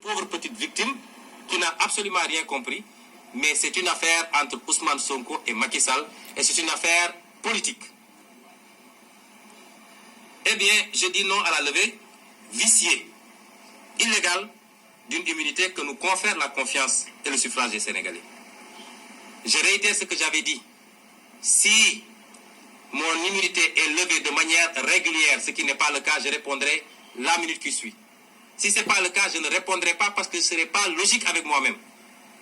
pauvre petite victime qui n'a absolument rien compris, mais c'est une affaire entre Ousmane Sonko et Macky Sall, et c'est une affaire politique. Eh bien, je dis non à la levée viciée, illégale, d'une immunité que nous confère la confiance et le suffrage des Sénégalais. Je réitère ce que j'avais dit. Si mon immunité est levée de manière régulière, ce qui n'est pas le cas, je répondrai la minute qui suit. Si ce n'est pas le cas, je ne répondrai pas parce que ce n'est pas logique avec moi-même.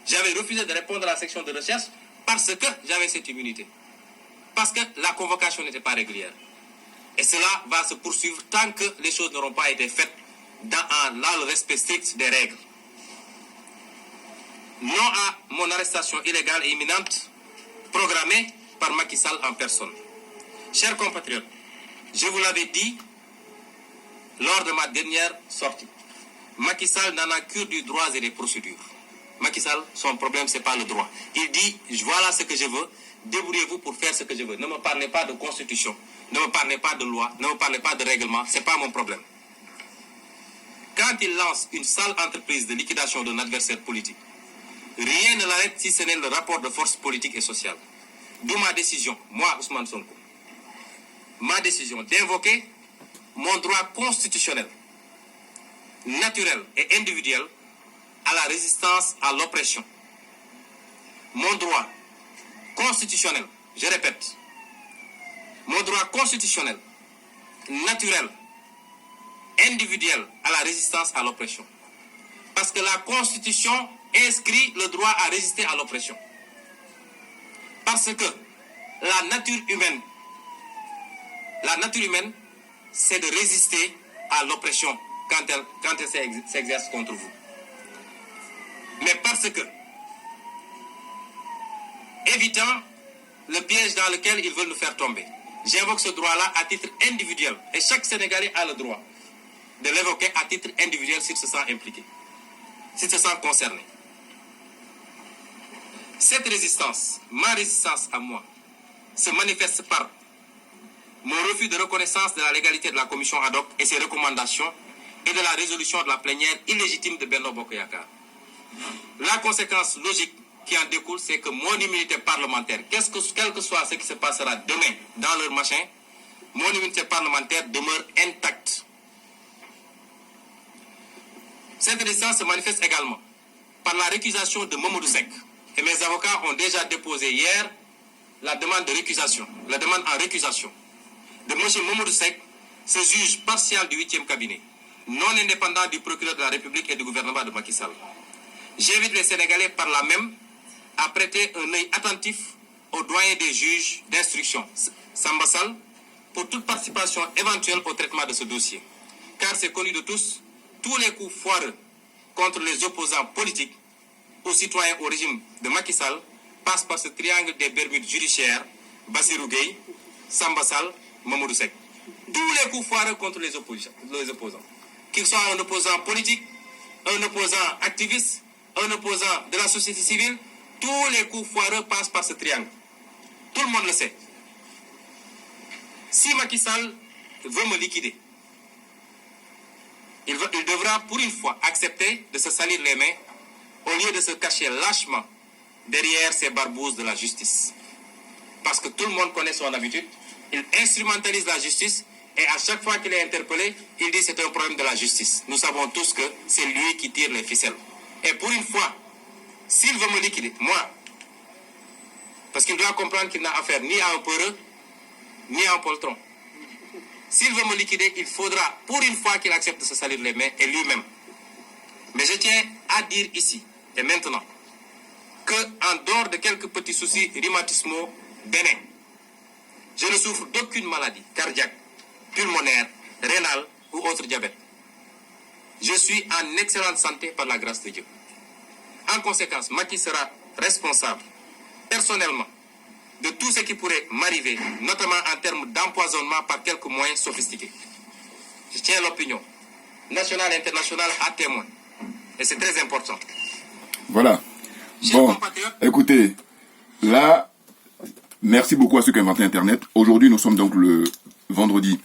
J'avais refusé de répondre à la section de recherche parce que j'avais cette immunité. Parce que la convocation n'était pas régulière. Et cela va se poursuivre tant que les choses n'auront pas été faites dans le respect strict des règles. Non à mon arrestation illégale et imminente programmée par Macky Sall en personne. Chers compatriotes, je vous l'avais dit lors de ma dernière sortie. Macky Sall n'en a que du droit et des procédures. Macky Sall, son problème, ce n'est pas le droit. Il dit, voilà ce que je veux, débrouillez-vous pour faire ce que je veux. Ne me parlez pas de constitution, ne me parlez pas de loi, ne me parlez pas de règlement, ce n'est pas mon problème. Quand il lance une sale entreprise de liquidation d'un adversaire politique, rien ne l'arrête si ce n'est le rapport de force politique et sociale. D'où ma décision, moi, Ousmane Sonko, ma décision d'invoquer mon droit constitutionnel, naturel et individuel à la résistance à l'oppression. Mon droit constitutionnel, je répète, mon droit constitutionnel, naturel, individuel à la résistance à l'oppression. Parce que la Constitution inscrit le droit à résister à l'oppression. Parce que la nature humaine, c'est de résister à l'oppression quand elle s'exerce contre vous. Mais parce que, évitant le piège dans lequel ils veulent nous faire tomber, j'invoque ce droit-là à titre individuel. Et chaque Sénégalais a le droit de l'évoquer à titre individuel s'il se sent impliqué, s'il se sent concerné. Cette résistance, ma résistance à moi, se manifeste par mon refus de reconnaissance de la légalité de la commission ad hoc et ses recommandations et de la résolution de la plénière illégitime de Benno Bokk Yakaar. La conséquence logique qui en découle, c'est que mon immunité parlementaire, quel que soit ce qui se passera demain dans leur machin, mon immunité parlementaire demeure intacte. Cette résistance se manifeste également par la récusation de Mamadou Seck. Et mes avocats ont déjà déposé hier la demande de récusation, la demande en récusation de M. Mamadou Seck, ce juge partial du 8e cabinet, non indépendant du procureur de la République et du gouvernement de Macky Sall. J'invite les Sénégalais par là même à prêter un œil attentif au doyen des juges d'instruction, Samba Sall, pour toute participation éventuelle au traitement de ce dossier. Car c'est connu de tous les coups foireux contre les opposants politiques aux citoyens au régime de Macky Sall passent par ce triangle des Bermudes judiciaires, Bassirou Gueye, Samba Sall, Mamadou Seck. Tous les coups foireux contre les opposants. Qu'ils soient un opposant politique, un opposant activiste, un opposant de la société civile, tous les coups foireux passent par ce triangle. Tout le monde le sait. Si Macky Sall veut me liquider, il devra pour une fois accepter de se salir les mains au lieu de se cacher lâchement derrière ces barbouzes de la justice. Parce que tout le monde connaît son habitude, il instrumentalise la justice et à chaque fois qu'il est interpellé, il dit que c'est un problème de la justice. Nous savons tous que c'est lui qui tire les ficelles. Et pour une fois, s'il veut me liquider, moi, parce qu'il doit comprendre qu'il n'a affaire ni à un peureux, ni à un poltron. S'il veut me liquider, il faudra pour une fois qu'il accepte de se salir les mains et lui-même. Mais je tiens à dire ici et maintenant que, en dehors de quelques petits soucis rhumatismaux bénins, je ne souffre d'aucune maladie cardiaque, pulmonaire, rénale ou autre diabète. Je suis en excellente santé par la grâce de Dieu. En conséquence, Macky sera responsable, personnellement, de tout ce qui pourrait m'arriver, notamment en termes d'empoisonnement par quelques moyens sophistiqués. Je tiens l'opinion nationale et internationale à témoin. Et c'est très important. Voilà. Bon, écoutez, là, merci beaucoup à ceux qui ont inventé Internet. Aujourd'hui, nous sommes donc le vendredi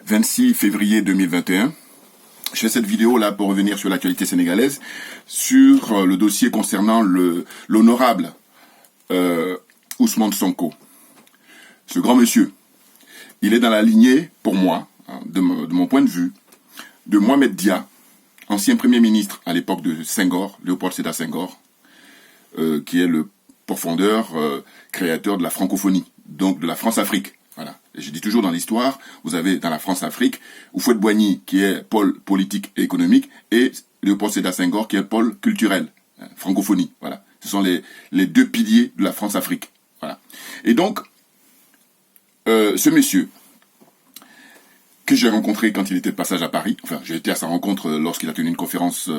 26 février 2021. je fais cette vidéo là pour revenir sur l'actualité sénégalaise, sur le dossier concernant l'honorable Ousmane Sonko. Ce grand monsieur, il est dans la lignée, pour moi, hein, de mon point de vue, de Mohamed Dia, ancien Premier ministre à l'époque de Senghor, Léopold Sédar Senghor, qui est le profondeur, créateur de la francophonie, donc de la France-Afrique. Voilà. Et je dis toujours dans l'histoire, vous avez dans la France-Afrique, Houphouët-Boigny qui est pôle politique et économique, et Léopold Sédar Senghor qui est pôle culturel, hein, francophonie. Voilà. Ce sont les deux piliers de la France-Afrique. Voilà. Et donc, ce monsieur, que j'ai rencontré quand il était de passage à Paris, enfin j'ai été à sa rencontre lorsqu'il a tenu une conférence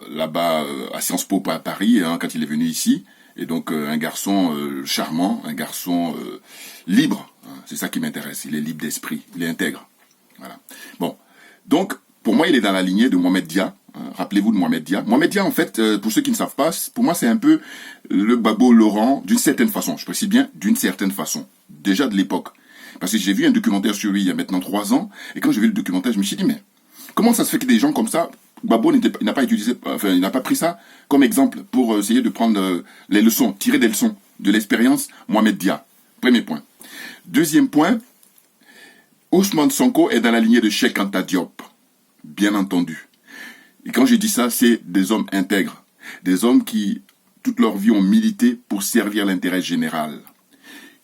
là-bas à Sciences Po à Paris, hein, quand il est venu ici, et donc un garçon charmant, un garçon libre, hein, c'est ça qui m'intéresse, il est libre d'esprit, il est intègre. Voilà. Bon, donc pour moi il est dans la lignée de Mohamed Dia, hein, rappelez-vous de Mohamed Dia. Mohamed Dia en fait, pour ceux qui ne savent pas, pour moi c'est un peu le Gbagbo Laurent d'une certaine façon, je précise bien d'une certaine façon, déjà de l'époque. Parce que j'ai vu un documentaire sur lui il y a maintenant 3 ans, et quand j'ai vu le documentaire, je me suis dit, mais comment ça se fait que des gens comme ça, Gbagbo n'a pas utilisé, enfin, il n'a pas pris ça comme exemple pour essayer de prendre les leçons, tirer des leçons de l'expérience Mohamed Dia. Premier point. Deuxième point, Ousmane Sonko est dans la lignée de Cheikh Anta Diop, bien entendu. Et quand je dis ça, c'est des hommes intègres, des hommes qui, toute leur vie, ont milité pour servir l'intérêt général.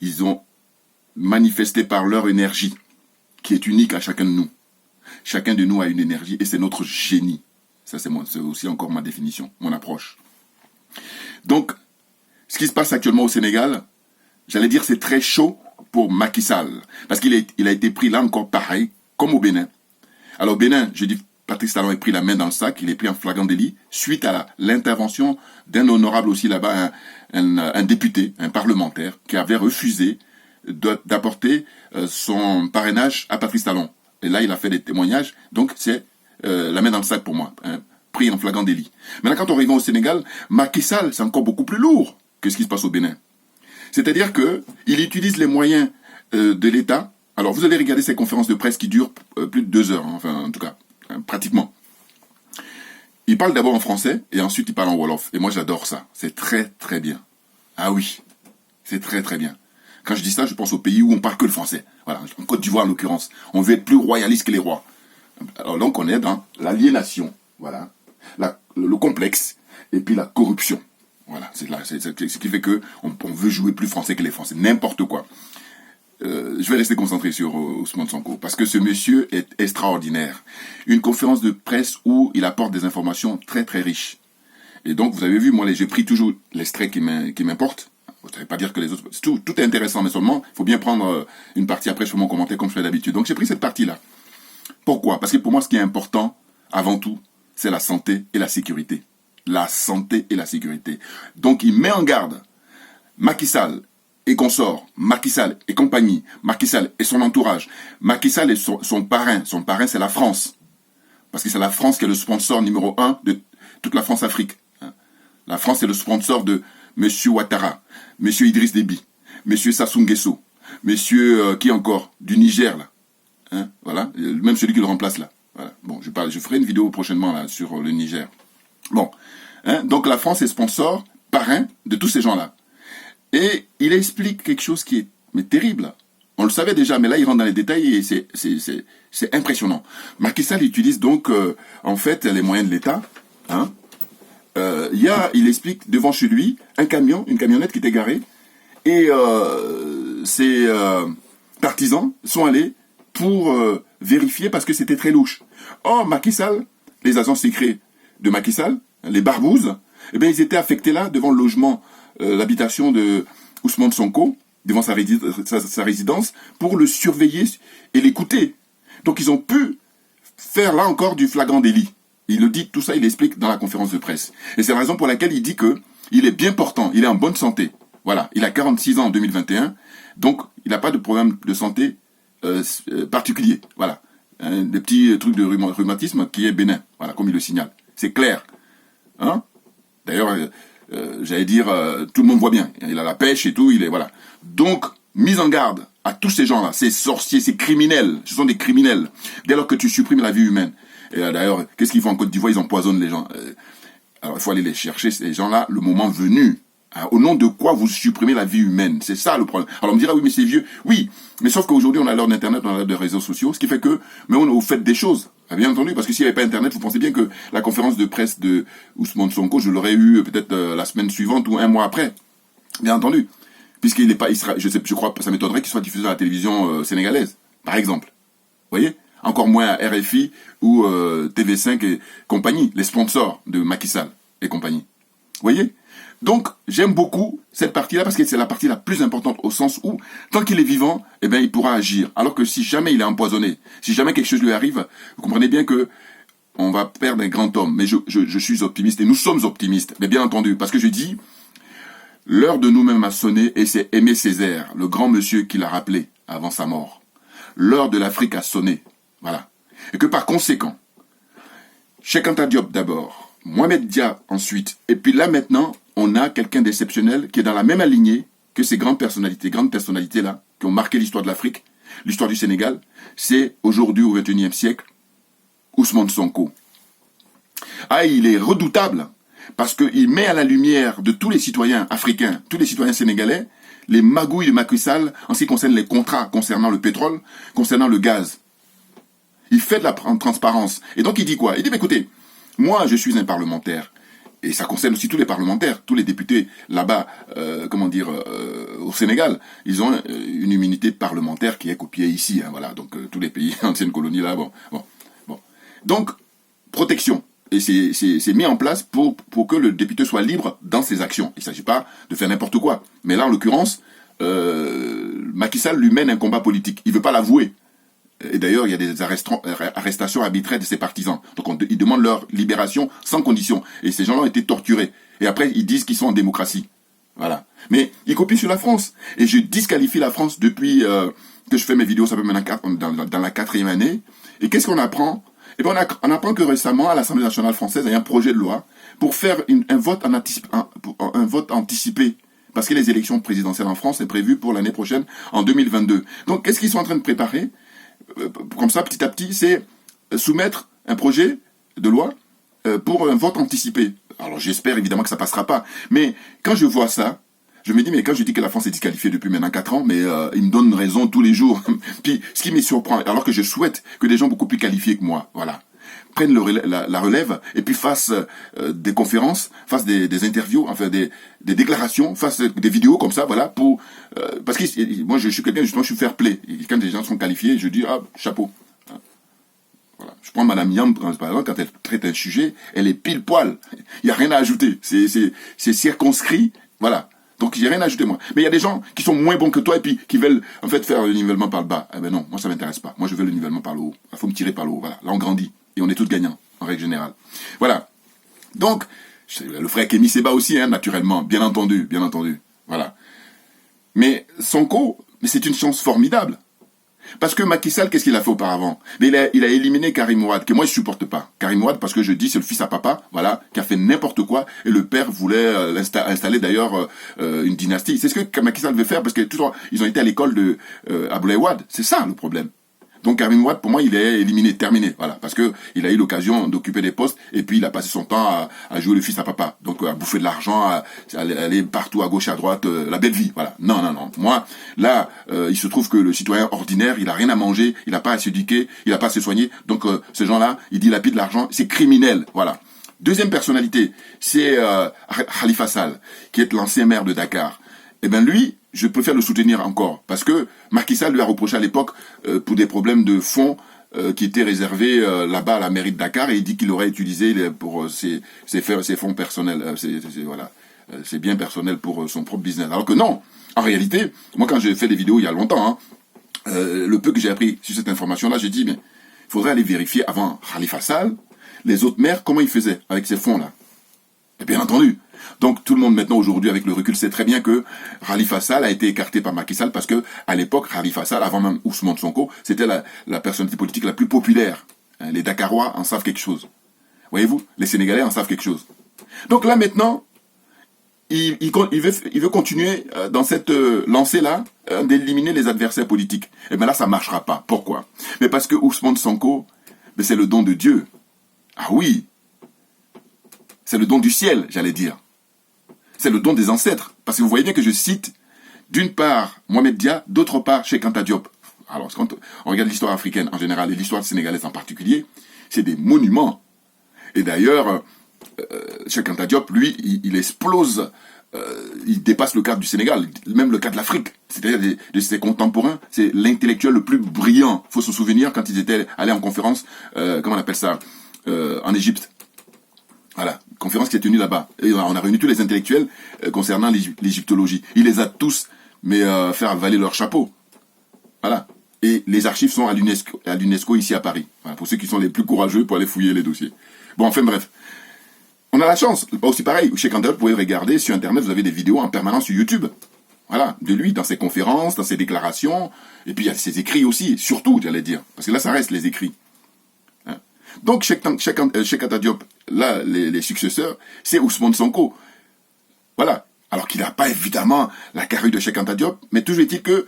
Ils ont manifesté par leur énergie, qui est unique à chacun de nous. Chacun de nous a une énergie et c'est notre génie. Ça, c'est aussi encore ma définition, mon approche. Donc, ce qui se passe actuellement au Sénégal, j'allais dire c'est très chaud pour Macky Sall. Parce qu'il a été pris là encore pareil, comme au Bénin. Alors au Bénin, je dis, Patrice Talon est pris la main dans le sac, il est pris en flagrant délit, suite à l'intervention d'un honorable aussi là-bas, un député, un parlementaire, qui avait refusé d'apporter son parrainage à Patrice Talon. Et là, il a fait des témoignages, donc c'est la main dans le sac pour moi, hein, pris en flagrant délit. Maintenant, quand on revient au Sénégal, Macky Sall, c'est encore beaucoup plus lourd que ce qui se passe au Bénin. C'est-à-dire que il utilise les moyens de l'État. Alors, vous allez regarder ces conférences de presse qui durent plus de 2 heures, hein, enfin, en tout cas, hein, pratiquement. Il parle d'abord en français, et ensuite il parle en Wolof. Et moi, j'adore ça. C'est très, très bien. Ah oui, c'est très, très bien. Quand je dis ça, je pense au pays où on parle que le français. Voilà, en Côte d'Ivoire en l'occurrence. On veut être plus royaliste que les rois. Alors donc on est dans l'aliénation, voilà, le complexe, et puis la corruption. Voilà, c'est ce qui fait que on veut jouer plus français que les Français, n'importe quoi. Je vais rester concentré sur Ousmane Sonko, parce que ce monsieur est extraordinaire. Une conférence de presse où il apporte des informations très très riches. Et donc vous avez vu, moi j'ai pris toujours l'extrait qui m'importe. Ça ne veut pas dire que les autres... Tout est intéressant, mais seulement, il faut bien prendre une partie, après je fais mon commentaire comme je fais d'habitude. Donc j'ai pris cette partie-là. Pourquoi? Parce que pour moi, ce qui est important, avant tout, c'est la santé et la sécurité. La santé et la sécurité. Donc il met en garde Macky Sall et consorts, Macky Sall et compagnie, Macky Sall et son entourage, Macky Sall et son parrain. Son parrain, c'est la France. Parce que c'est la France qui est le sponsor numéro 1 de toute la France-Afrique. La France est le sponsor de M. Ouattara, M. Idriss Déby, M. Sassou Nguesso, M. Qui encore? Du Niger, là. Hein, voilà, même celui qui le remplace, là. Voilà. Bon, je ferai une vidéo prochainement, là, sur le Niger. Bon. Hein, donc la France est sponsor, parrain de tous ces gens-là. Et il explique quelque chose qui est terrible. On le savait déjà, mais là, il rentre dans les détails et c'est impressionnant. Macky Sall utilise donc, en fait, les moyens de l'État, hein. Il explique devant chez lui une camionnette qui était garée, et ses partisans sont allés pour vérifier parce que c'était très louche. Or, Macky Sall, les agents secrets de Macky Sall, les barbouzes, eh bien, ils étaient affectés là devant le logement, l'habitation de Ousmane Sonko, devant sa résidence, pour le surveiller et l'écouter. Donc ils ont pu faire là encore du flagrant délit. Il le dit, tout ça, il explique dans la conférence de presse. Et c'est la raison pour laquelle il dit que il est bien portant, il est en bonne santé. Voilà, il a 46 ans en 2021, donc il n'a pas de problème de santé particulier. Voilà, des petits trucs de rhumatisme qui est bénin, voilà, comme il le signale. C'est clair. Hein? D'ailleurs, j'allais dire, tout le monde voit bien. Il a la pêche et tout, il est, voilà. Donc, mise en garde à tous ces gens-là, ces sorciers, ces criminels, ce sont des criminels, dès lors que tu supprimes la vie humaine. Et d'ailleurs, qu'est-ce qu'ils font en Côte d'Ivoire? Ils empoisonnent les gens. Alors il faut aller les chercher, ces gens-là, le moment venu. Au nom de quoi vous supprimez la vie humaine? C'est ça le problème. Alors on me dira, oui, mais c'est vieux. Oui, mais sauf qu'aujourd'hui, on a l'heure d'Internet, on a l'heure des réseaux sociaux, ce qui fait que, mais on fait des choses. Bien entendu, parce que s'il n'y avait pas Internet, vous pensez bien que la conférence de presse de Ousmane Sonko, je l'aurais eu peut-être la semaine suivante ou un mois après. Bien entendu. Puisqu'il n'est pas, je crois, ça m'étonnerait qu'il soit diffusé à la télévision sénégalaise, par exemple. Vous voyez? Encore moins à RFI ou TV5 et compagnie, les sponsors de Macky Sall et compagnie. Vous voyez? Donc, j'aime beaucoup cette partie-là parce que c'est la partie la plus importante au sens où, tant qu'il est vivant, eh ben, il pourra agir. Alors que si jamais il est empoisonné, si jamais quelque chose lui arrive, vous comprenez bien que on va perdre un grand homme. Mais je suis optimiste et nous sommes optimistes. Mais bien entendu, parce que je dis, l'heure de nous-mêmes a sonné et c'est Aimé Césaire, le grand monsieur qui l'a rappelé avant sa mort. L'heure de l'Afrique a sonné. Voilà. Et que par conséquent, Cheikh Anta Diop d'abord, Mohamed Dia ensuite, et puis là maintenant, on a quelqu'un d'exceptionnel qui est dans la même lignée que ces grandes personnalités-là, qui ont marqué l'histoire de l'Afrique, l'histoire du Sénégal. C'est aujourd'hui, au XXIe siècle, Ousmane Sonko. Ah, il est redoutable, parce qu'il met à la lumière de tous les citoyens africains, tous les citoyens sénégalais, les magouilles de Macky Sall en ce qui concerne les contrats concernant le pétrole, concernant le gaz. Il fait de la transparence. Et donc il dit quoi? Il dit, mais écoutez, moi je suis un parlementaire. Et ça concerne aussi tous les parlementaires, tous les députés là-bas, au Sénégal. Ils ont une immunité parlementaire qui est copiée ici. Hein, voilà, donc tous les pays, anciennes colonies là, bon. Donc, protection. Et c'est mis en place pour que le député soit libre dans ses actions. Il ne s'agit pas de faire n'importe quoi. Mais là, en l'occurrence, Macky Sall lui mène un combat politique. Il ne veut pas l'avouer. Et d'ailleurs, il y a des arrestations arbitraires de ses partisans. Donc, ils demandent leur libération sans condition. Et ces gens-là ont été torturés. Et après, ils disent qu'ils sont en démocratie. Voilà. Mais ils copient sur la France. Et je disqualifie la France depuis que je fais mes vidéos, ça fait maintenant dans la 4e année. Et qu'est-ce qu'on apprend? Eh bien, on apprend que récemment, à l'Assemblée nationale française, il y a un projet de loi pour faire un vote anticipé. Parce que les élections présidentielles en France sont prévues pour l'année prochaine, en 2022. Donc, qu'est-ce qu'ils sont en train de préparer? Comme ça, petit à petit, c'est soumettre un projet de loi pour un vote anticipé. Alors j'espère évidemment que ça passera pas. Mais quand je vois ça, je me dis, mais quand je dis que la France est disqualifiée depuis maintenant 4 ans, mais ils me donnent raison tous les jours. Puis ce qui me surprend, alors que je souhaite que des gens beaucoup plus qualifiés que moi, voilà, prennent la relève et puis fassent des conférences, fassent des interviews, enfin des déclarations, fassent des vidéos comme ça, voilà, pour parce que moi je suis quelqu'un, justement, je suis fair play. Et quand des gens sont qualifiés, je dis, ah, chapeau. Voilà. Je prends Madame Yam, par exemple, quand elle traite un sujet, elle est pile poil. Il n'y a rien à ajouter. C'est circonscrit, voilà. Donc, j'ai rien à ajouter, moi. Mais il y a des gens qui sont moins bons que toi et puis qui veulent, en fait, faire le nivellement par le bas. Eh ben non, moi, ça m'intéresse pas. Moi, je veux le nivellement par le haut. Il faut me tirer par le haut, voilà. Là, on grandit. Et on est tous gagnants, en règle générale. Voilà. Donc, le frère Kémy Séba aussi, hein, naturellement. Bien entendu, bien entendu. Voilà. Mais Sonko, c'est une chance formidable. Parce que Macky Sall, qu'est-ce qu'il a fait auparavant? Mais il a éliminé Karim Ouad, que moi je supporte pas. Karim Ouad, parce que je dis c'est le fils à papa, voilà, qui a fait n'importe quoi, et le père voulait installer d'ailleurs une dynastie. C'est ce que Macky Sall veut faire, parce que ils ont été à l'école de Abdoulaye Wade. C'est ça le problème. Donc Karim Ouad, pour moi, il est éliminé, terminé, voilà, parce que il a eu l'occasion d'occuper des postes, et puis il a passé son temps à jouer le fils à papa, donc à bouffer de l'argent, à aller partout à gauche, à droite, la belle vie, voilà. Non. Moi, là, il se trouve que le citoyen ordinaire, il a rien à manger, il a pas à s'éduquer, il a pas à se soigner, donc ces gens-là, ils dilapident l'argent, c'est criminel, voilà. Deuxième personnalité, c'est Khalifa Sall, qui est l'ancien maire de Dakar. Eh ben lui, je préfère le soutenir encore, parce que Macky Sall lui a reproché à l'époque pour des problèmes de fonds qui étaient réservés là-bas à la mairie de Dakar, et il dit qu'il aurait utilisé pour ses fonds personnels, c'est bien personnel pour son propre business. Alors que non, en réalité, moi quand j'ai fait des vidéos il y a longtemps, le peu que j'ai appris sur cette information-là, j'ai dit, mais il faudrait aller vérifier avant Khalifa Sall, les autres maires, comment ils faisaient avec ces fonds-là. Et bien entendu. Donc tout le monde maintenant aujourd'hui avec le recul sait très bien que Khalifa Sall a été écarté par Macky Sall parce que à l'époque Khalifa Sall, avant même Ousmane Sonko, c'était la personnalité politique la plus populaire. Les Dakarois en savent quelque chose. Voyez-vous, les Sénégalais en savent quelque chose. Donc là maintenant, il veut continuer dans cette lancée-là d'éliminer les adversaires politiques. Et bien là, ça marchera pas. Pourquoi? Mais parce que Ousmane Sonko, c'est le don de Dieu. Ah oui, c'est le don du ciel, j'allais dire. C'est le don des ancêtres. Parce que vous voyez bien que je cite, d'une part, Mohamed Dia, d'autre part, Cheikh Anta Diop. Alors, quand on regarde l'histoire africaine en général et l'histoire sénégalaise en particulier, c'est des monuments. Et d'ailleurs, Cheikh Anta Diop, lui, il explose, il dépasse le cadre du Sénégal, même le cadre de l'Afrique. C'est-à-dire de ses contemporains, c'est l'intellectuel le plus brillant. Il faut se souvenir quand ils étaient allés en conférence, comment on appelle ça, en Égypte. Voilà, conférence qui est tenue là-bas. Et on a réuni tous les intellectuels concernant l'égyptologie. Il les a tous, mais fait avaler leur chapeau. Voilà. Et les archives sont à l'UNESCO ici à Paris. Voilà, pour ceux qui sont les plus courageux pour aller fouiller les dossiers. Bon, enfin bref. On a la chance. Aussi pareil, chez Kanter, vous pouvez regarder sur Internet, vous avez des vidéos en permanence sur YouTube. Voilà, de lui, dans ses conférences, dans ses déclarations. Et puis il y a ses écrits aussi, surtout, j'allais dire. Parce que là, ça reste les écrits. Hein. Donc, Cheikh Anta Diop, là, les successeurs, c'est Ousmane Sonko. Voilà. Alors qu'il n'a pas évidemment la carrure de Cheikh Anta Diop, mais toujours est-il que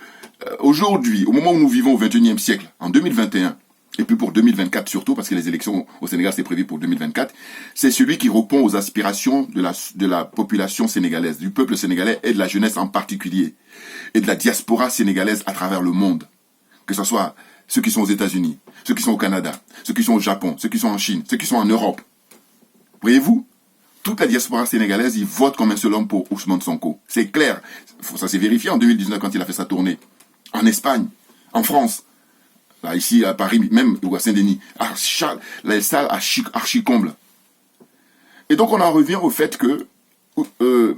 aujourd'hui, au moment où nous vivons au XXIe siècle, en 2021, et puis pour 2024 surtout, parce que les élections au Sénégal c'est prévu pour 2024, c'est celui qui répond aux aspirations de la population sénégalaise, du peuple sénégalais et de la jeunesse en particulier, et de la diaspora sénégalaise à travers le monde, que ce soit ceux qui sont aux États-Unis, ceux qui sont au Canada, ceux qui sont au Japon, ceux qui sont en Chine, ceux qui sont en Europe. Voyez-vous, toute la diaspora sénégalaise, ils votent comme un seul homme pour Ousmane Sonko. C'est clair. Ça s'est vérifié en 2019 quand il a fait sa tournée. En Espagne, en France, là, ici à Paris, même ou à Saint-Denis. Les salles archi-combles. Et donc on en revient au fait que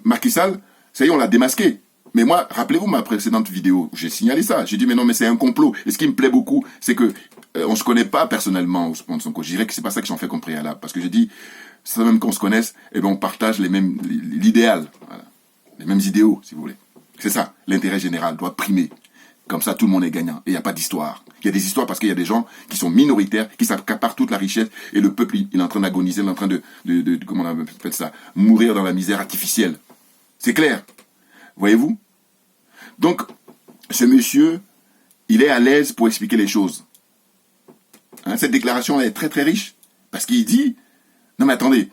Macky Sall, ça y est, on l'a démasqué. Mais moi, rappelez-vous ma précédente vidéo, j'ai signalé ça. J'ai dit, mais non, mais c'est un complot. Et ce qui me plaît beaucoup, c'est que on se connaît pas personnellement, Ousmane Sonko. Je dirais que c'est pas ça que j'en fais comme préalable. Parce que j'ai dit, sans même qu'on se connaisse, eh ben on partage l'idéal. Voilà. Les mêmes idéaux, si vous voulez. C'est ça. L'intérêt général doit primer. Comme ça, tout le monde est gagnant. Et il n'y a pas d'histoire. Il y a des histoires parce qu'il y a des gens qui sont minoritaires, qui s'accaparent toute la richesse, et le peuple, il est en train d'agoniser, il est en train de comment on appelle ça, mourir dans la misère artificielle. C'est clair. Voyez-vous? Donc, ce monsieur, il est à l'aise pour expliquer les choses. Hein, cette déclaration est très très riche. Parce qu'il dit, non mais attendez,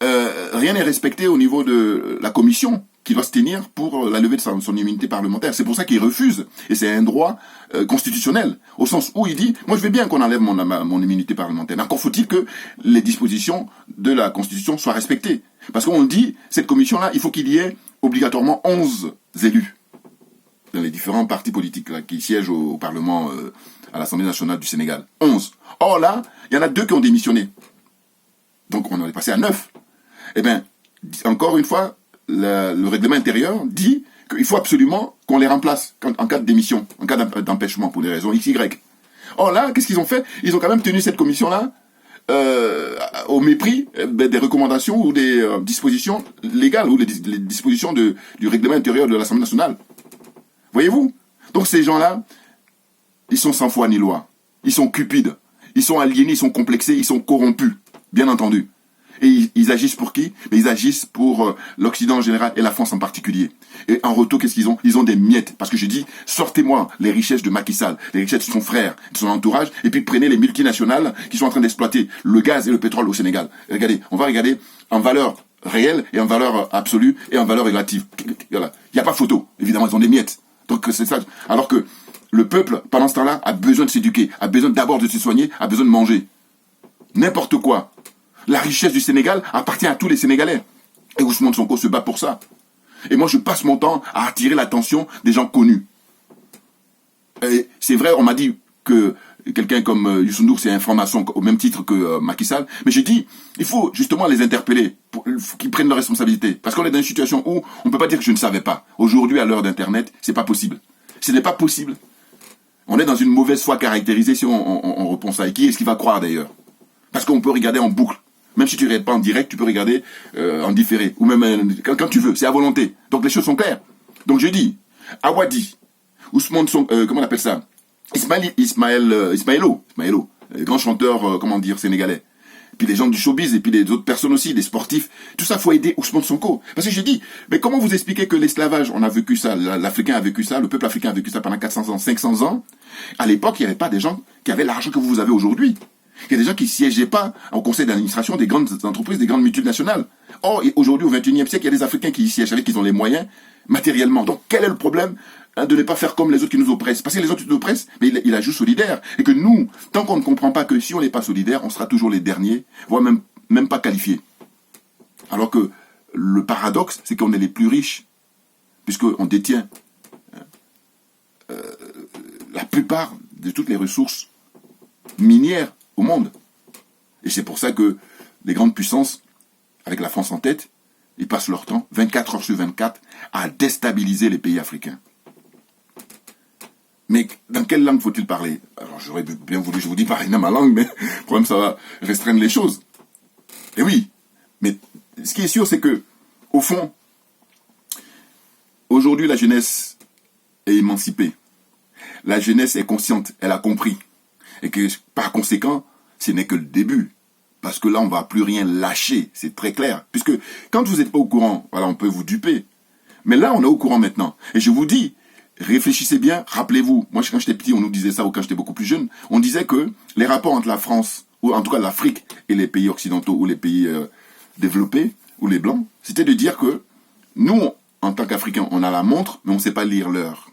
rien n'est respecté au niveau de la commission qui doit se tenir pour la levée de son immunité parlementaire. C'est pour ça qu'il refuse. Et c'est un droit constitutionnel. Au sens où il dit, moi je veux bien qu'on enlève mon immunité parlementaire. Mais encore faut-il que les dispositions de la Constitution soient respectées. Parce qu'on dit, cette commission-là, il faut qu'il y ait obligatoirement 11 élus dans les différents partis politiques là, qui siègent au Parlement, à l'Assemblée nationale du Sénégal. 11. Or là, il y en a 2 qui ont démissionné. Donc on est passé à 9. Eh bien, encore une fois, le règlement intérieur dit qu'il faut absolument qu'on les remplace en cas de démission, en cas d'empêchement pour des raisons X, Y. Or là, qu'est-ce qu'ils ont fait? Ils ont quand même tenu cette commission-là au mépris des recommandations ou des dispositions légales ou les dispositions du règlement intérieur de l'Assemblée nationale. Voyez-vous? Donc ces gens-là, ils sont sans foi ni loi. Ils sont cupides. Ils sont aliénés, ils sont complexés, ils sont corrompus. Bien entendu. Et ils agissent pour qui? Mais ils agissent pour l'Occident en général et la France en particulier. Et en retour, qu'est-ce qu'ils ont? Ils ont des miettes. Parce que je dis, sortez-moi les richesses de Macky Sall, les richesses de son frère, de son entourage, et puis prenez les multinationales qui sont en train d'exploiter le gaz et le pétrole au Sénégal. Regardez, on va regarder en valeur réelle et en valeur absolue et en valeur relative. Voilà. Il n'y a pas photo. Évidemment, ils ont des miettes. Donc c'est ça. Alors que le peuple, pendant ce temps-là, a besoin de s'éduquer, a besoin d'abord de se soigner, a besoin de manger. N'importe quoi. La richesse du Sénégal appartient à tous les Sénégalais. Et Ousmane Sonko se bat pour ça. Et moi, je passe mon temps à attirer l'attention des gens connus. Et c'est vrai, on m'a dit que quelqu'un comme Youssou N'Dour, c'est un franc-maçon au même titre que Macky Sall. Mais j'ai dit, il faut justement les interpeller pour qu'ils prennent leurs responsabilités. Parce qu'on est dans une situation où on ne peut pas dire que je ne savais pas. Aujourd'hui, à l'heure d'Internet, c'est pas possible. Ce n'est pas possible. On est dans une mauvaise foi caractérisée si on reprend ça. Et qui est-ce qui va croire d'ailleurs? Parce qu'on peut regarder en boucle. Même si tu ne regardes pas en direct, tu peux regarder en différé. Ou même quand tu veux. C'est à volonté. Donc les choses sont claires. Donc je dis, Awadi, Ousmane Sonko, comment on appelle ça? Ismaëlo, grand chanteur, sénégalais. puis les gens du showbiz, et puis les autres personnes aussi, des sportifs. Tout ça, faut aider Ousmane Sonko. Parce que j'ai dit, mais comment vous expliquez que l'esclavage, on a vécu ça, l'Africain a vécu ça, le peuple africain a vécu ça pendant 400 ans, 500 ans. À l'époque, il n'y avait pas des gens qui avaient l'argent que vous avez aujourd'hui. Il y a des gens qui siégeaient pas au conseil d'administration des grandes entreprises, des grandes multinationales. Or, aujourd'hui, au XXIe siècle, il y a des Africains qui y siègent avec, qui ont les moyens matériellement. Donc, quel est le problème de ne pas faire comme les autres qui nous oppressent? Parce que les autres qui nous oppressent, mais il a juste solidaire. Et que nous, tant qu'on ne comprend pas que si on n'est pas solidaire, on sera toujours les derniers, voire même pas qualifiés. Alors que le paradoxe, c'est qu'on est les plus riches, puisqu'on détient la plupart de toutes les ressources minières au monde. Et c'est pour ça que les grandes puissances, avec la France en tête, ils passent leur temps, 24 heures sur 24, à déstabiliser les pays africains. Mais dans quelle langue faut-il parler? Alors j'aurais bien voulu, je vous dis parler dans ma langue, mais le problème, ça va restreindre les choses. Et oui, mais ce qui est sûr, c'est que, au fond, aujourd'hui, la jeunesse est émancipée. La jeunesse est consciente, elle a compris. Et que, par conséquent, ce n'est que le début. Parce que là, on ne va plus rien lâcher, c'est très clair. Puisque, quand vous n'êtes pas au courant, voilà, on peut vous duper. Mais là, on est au courant maintenant. Et je vous dis, réfléchissez bien, rappelez-vous. Moi, quand j'étais petit, on nous disait ça, ou quand j'étais beaucoup plus jeune, on disait que les rapports entre la France, ou en tout cas l'Afrique, et les pays occidentaux, ou les pays développés, ou les Blancs, c'était de dire que nous, en tant qu'Africains, on a la montre, mais on ne sait pas lire l'heure.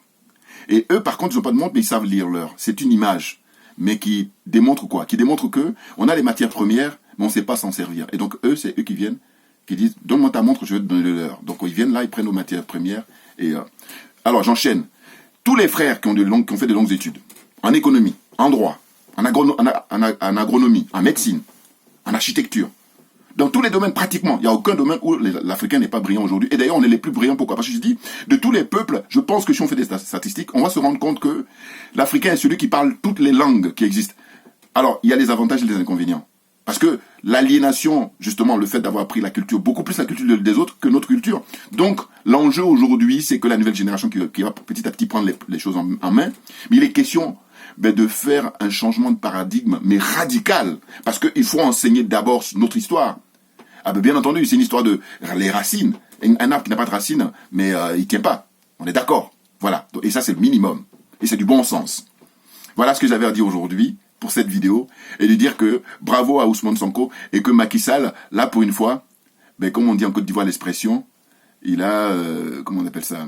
Et eux, par contre, ils n'ont pas de montre, mais ils savent lire l'heure. C'est une image, mais qui démontre quoi? Qui démontre que on a les matières premières, mais on ne sait pas s'en servir. Et donc, eux, c'est eux qui viennent, qui disent, donne-moi ta montre, je vais te donner l'heure. Donc, ils viennent là, ils prennent nos matières premières. Et alors, j'enchaîne. Tous les frères qui ont fait de longues études, en économie, en droit, en agronomie, en médecine, en architecture, dans tous les domaines pratiquement, il n'y a aucun domaine où l'Africain n'est pas brillant aujourd'hui. Et d'ailleurs, on est les plus brillants. Pourquoi? Parce que je dis, de tous les peuples, je pense que si on fait des statistiques, on va se rendre compte que l'Africain est celui qui parle toutes les langues qui existent. Alors, il y a les avantages et les inconvénients. Parce que l'aliénation, justement, le fait d'avoir appris la culture, beaucoup plus la culture des autres que notre culture. Donc, l'enjeu aujourd'hui, c'est que la nouvelle génération qui va petit à petit prendre les choses en main, mais il est question de faire un changement de paradigme, mais radical. Parce qu'il faut enseigner d'abord notre histoire. Ah ben bien entendu, c'est une histoire de les racines. Un arbre qui n'a pas de racines, mais il ne tient pas. On est d'accord. Voilà. Et ça, c'est le minimum. Et c'est du bon sens. Voilà ce que j'avais à dire aujourd'hui pour cette vidéo. Et de dire que bravo à Ousmane Sonko et que Macky Sall, là pour une fois, ben, comme on dit en Côte d'Ivoire l'expression, il a... comment on appelle ça?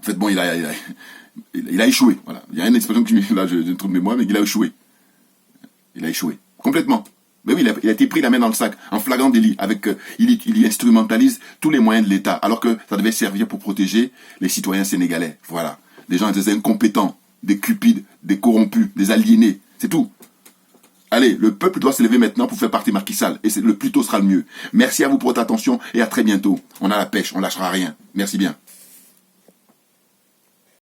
En fait, bon, il a échoué. Voilà. Il y a une expression que là, je ne trouve de mémoire, mais il a échoué. Il a échoué. Complètement. Mais oui, il a été pris la main dans le sac, en flagrant délit, avec il instrumentalise tous les moyens de l'État, alors que ça devait servir pour protéger les citoyens sénégalais. Voilà. Des gens, des incompétents, des cupides, des corrompus, des aliénés. C'est tout. Allez, le peuple doit se lever maintenant pour faire partie Macky Sall. Et le plus tôt sera le mieux. Merci à vous pour votre attention et à très bientôt. On a la pêche, on lâchera rien. Merci bien.